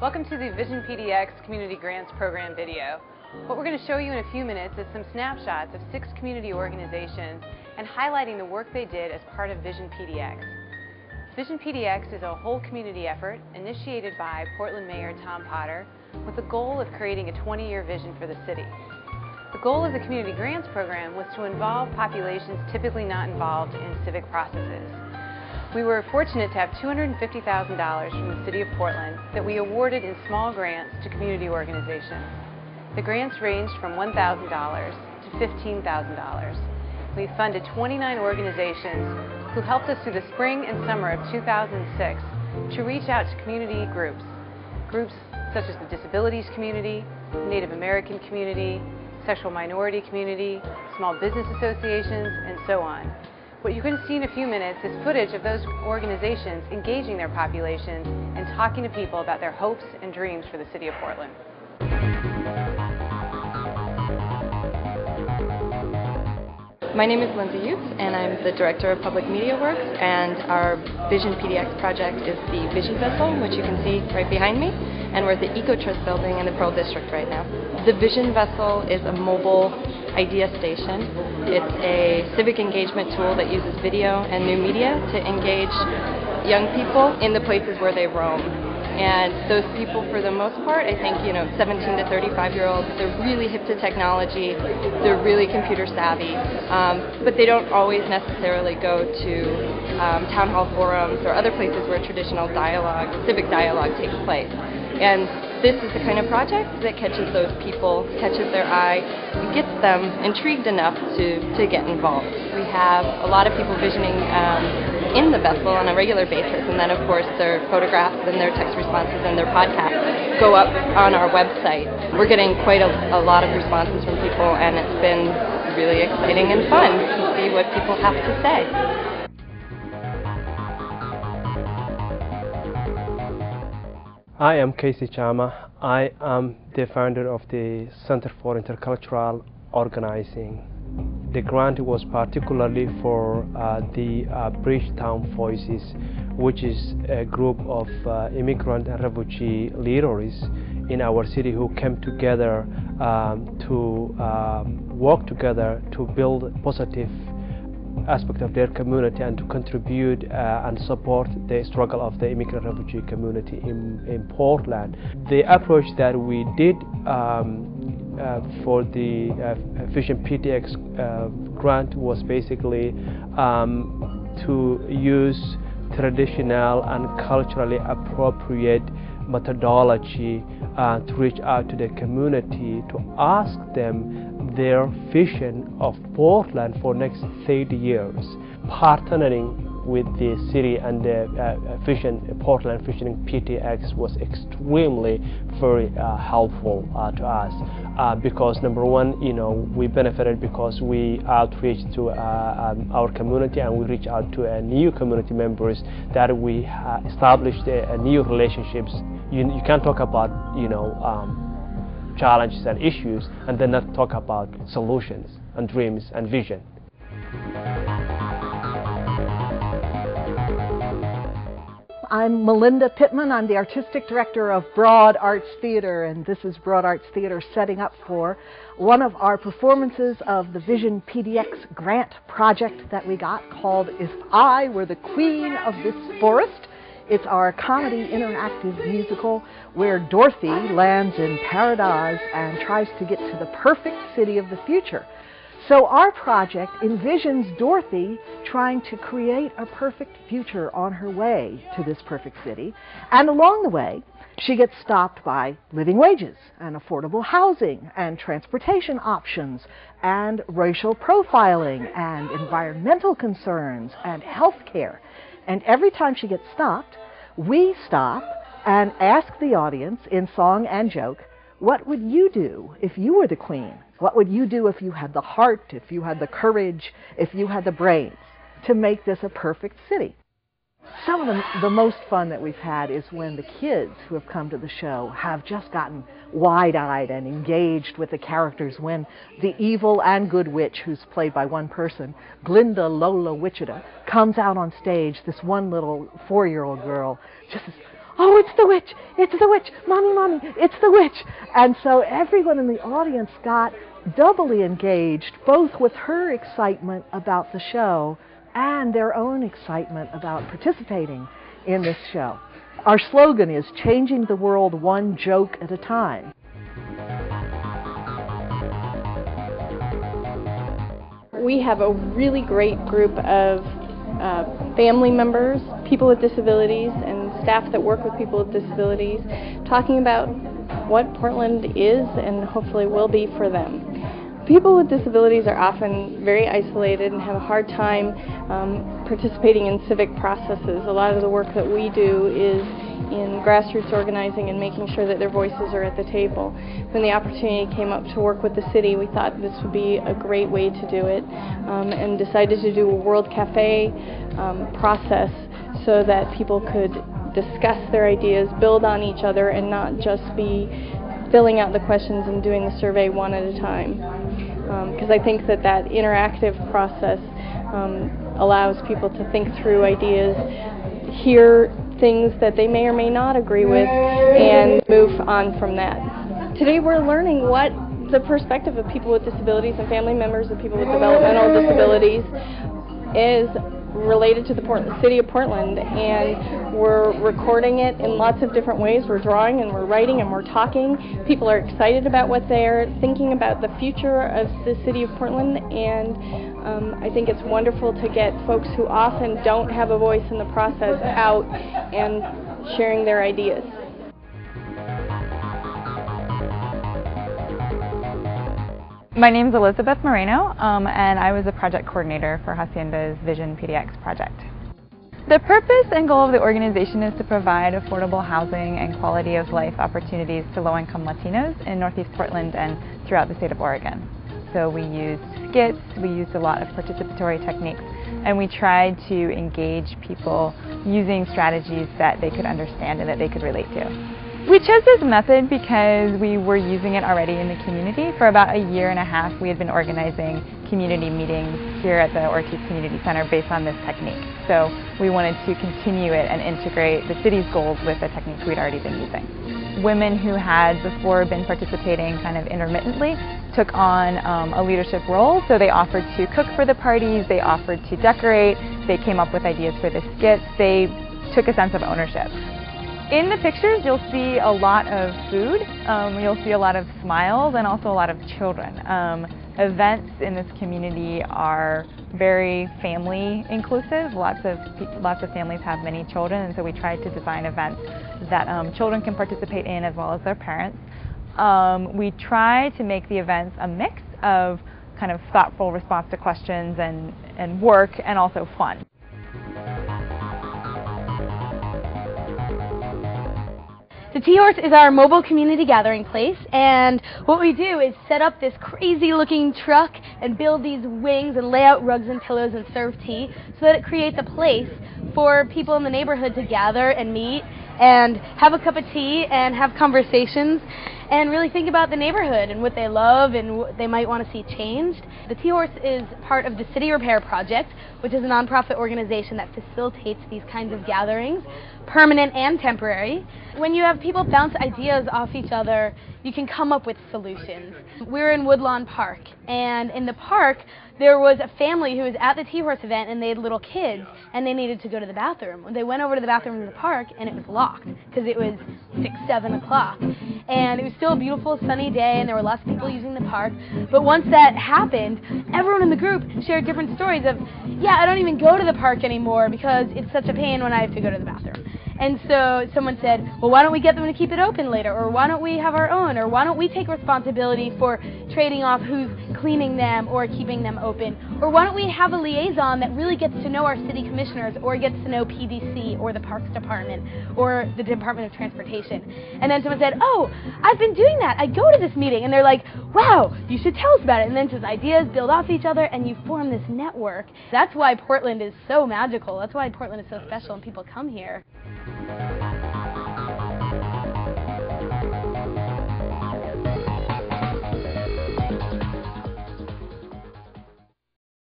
Welcome to the visionPDX Community Grants Program video. What we're going to show you in a few minutes is some snapshots of 6 community organizations and highlighting the work they did as part of visionPDX. visionPDX is a whole community effort initiated by Portland Mayor Tom Potter with the goal of creating a 20-year vision for the city. The goal of the Community Grants Program was to involve populations typically not involved in civic processes. We were fortunate to have $250,000 from the City of Portland that we awarded in small grants to community organizations. The grants ranged from $1,000 to $15,000. We funded 29 organizations who helped us through the spring and summer of 2006 to reach out to community groups such as the disabilities community, Native American community, sexual minority community, small business associations, and so on. What you're going to see in a few minutes is footage of those organizations engaging their populations and talking to people about their hopes and dreams for the City of Portland. My name is Lindsay Youth, and I'm the Director of Public Media Works, and our visionPDX project is the Vision Vessel, which you can see right behind me, and we're at the EcoTrust building in the Pearl District right now. The Vision Vessel is a mobile idea station. It's a civic engagement tool that uses video and new media to engage young people in the places where they roam. And those people, for the most part, I think, 17 to 35-year-olds, they're really hip to technology, they're really computer savvy, but they don't always necessarily go to town hall forums or other places where traditional dialogue, civic dialogue takes place. And this is the kind of project that catches those people, catches their eye, and gets them intrigued enough to get involved. We have a lot of people visioning in the vessel on a regular basis, and then of course their photographs and their text responses and their podcasts go up on our website. We're getting quite a lot of responses from people, and it's been really exciting and fun to see what people have to say. I am Casey Chama. I am the founder of the Center for Intercultural Organizing. The grant was particularly for the Bridgetown Voices, which is a group of immigrant and refugee leaders in our city who came together to work together to build positive aspect of their community and to contribute and support the struggle of the immigrant refugee community in Portland. The approach that we did for the visionPDX grant was basically to use traditional and culturally appropriate methodology to reach out to the community to ask them their vision of Portland for next 30 years. Partnering with the city and the Portland visionPDX was extremely very helpful to us because number one, we benefited because we outreach to our community and we reach out to new community members that we established new relationships. You can't talk about challenges and issues and then not talk about solutions and dreams and vision. I'm Melinda Pittman. I'm the Artistic Director of Broad Arts Theater, and this is Broad Arts Theater setting up for one of our performances of the visionPDX grant project that we got called If I Were the Queen of This Forest. It's our comedy interactive musical where Dorothy lands in paradise and tries to get to the perfect city of the future. So our project envisions Dorothy trying to create a perfect future on her way to this perfect city. And along the way, she gets stopped by living wages and affordable housing and transportation options and racial profiling and environmental concerns and health care. And every time she gets stopped, we stop and ask the audience in song and joke, what would you do if you were the queen? What would you do if you had the heart, if you had the courage, if you had the brains to make this a perfect city? Some of the most fun that we've had is when the kids who have come to the show have just gotten wide-eyed and engaged with the characters when the evil and good witch, who's played by one person, Glinda Lola Wichita, comes out on stage. This one little 4-year-old girl just says, "Oh, it's the witch! It's the witch! Mommy, Mommy, it's the witch!" And so everyone in the audience got doubly engaged, both with her excitement about the show and their own excitement about participating in this show. Our slogan is "Changing the World One Joke at a Time." We have a really great group of family members, people with disabilities, and staff that work with people with disabilities, talking about what Portland is and hopefully will be for them. People with disabilities are often very isolated and have a hard time participating in civic processes. A lot of the work that we do is in grassroots organizing and making sure that their voices are at the table. When the opportunity came up to work with the city, we thought this would be a great way to do it, and decided to do a World Cafe process so that people could discuss their ideas, build on each other, and not just be filling out the questions and doing the survey one at a time. Because I think that that interactive process allows people to think through ideas, hear things that they may or may not agree with, and move on from that. Today we're learning what the perspective of people with disabilities and family members of people with developmental disabilities is related to the city of Portland, and we're recording it in lots of different ways. We're drawing and we're writing and we're talking. People are excited about what they're thinking about the future of the city of Portland, and I think it's wonderful to get folks who often don't have a voice in the process out and sharing their ideas. My name is Elizabeth Moreno, and I was a project coordinator for Hacienda's visionPDX project. The purpose and goal of the organization is to provide affordable housing and quality of life opportunities to low-income Latinos in Northeast Portland and throughout the state of Oregon. So we used skits, we used a lot of participatory techniques, and we tried to engage people using strategies that they could understand and that they could relate to. We chose this method because we were using it already in the community. For about a year and a half, we had been organizing community meetings here at the Ortiz Community Center based on this technique. So we wanted to continue it and integrate the city's goals with the techniques we'd already been using. Women who had before been participating kind of intermittently took on a leadership role. So they offered to cook for the parties, they offered to decorate, they came up with ideas for the skits, they took a sense of ownership. In the pictures, you'll see a lot of food, you'll see a lot of smiles, and also a lot of children. Events in this community are very family inclusive. Lots of families have many children, and so we tried to design events that children can participate in as well as their parents. We try to make the events a mix of kind of thoughtful response to questions and work, and also fun. The T-Horse is our mobile community gathering place, and what we do is set up this crazy looking truck and build these wings and lay out rugs and pillows and serve tea so that it creates a place for people in the neighborhood to gather and meet and have a cup of tea and have conversations and really think about the neighborhood and what they love and what they might want to see changed. The T-Horse is part of the City Repair Project, which is a nonprofit organization that facilitates these kinds of gatherings, permanent and temporary. When you have people bounce ideas off each other, you can come up with solutions. We're in Woodlawn Park, and in the park there was a family who was at the T-Horse event, and they had little kids, and they needed to go to the bathroom. They went over to the bathroom in the park, and it was locked because it was 6, 7 o'clock. And it was still a beautiful sunny day, and there were lots of people using the park. But once that happened, everyone in the group shared different stories of, yeah, I don't even go to the park anymore because it's such a pain when I have to go to the bathroom. And so someone said, well, why don't we get them to keep it open later? Or why don't we have our own? Or why don't we take responsibility for trading off who's cleaning them or keeping them open? Or why don't we have a liaison that really gets to know our city commissioners or gets to know PDC or the Parks Department or the Department of Transportation? And then someone said, oh, I've been doing that. I go to this meeting. And they're like, wow, you should tell us about it. And then just ideas build off each other and you form this network. That's why Portland is so magical. That's why Portland is so special and people come here.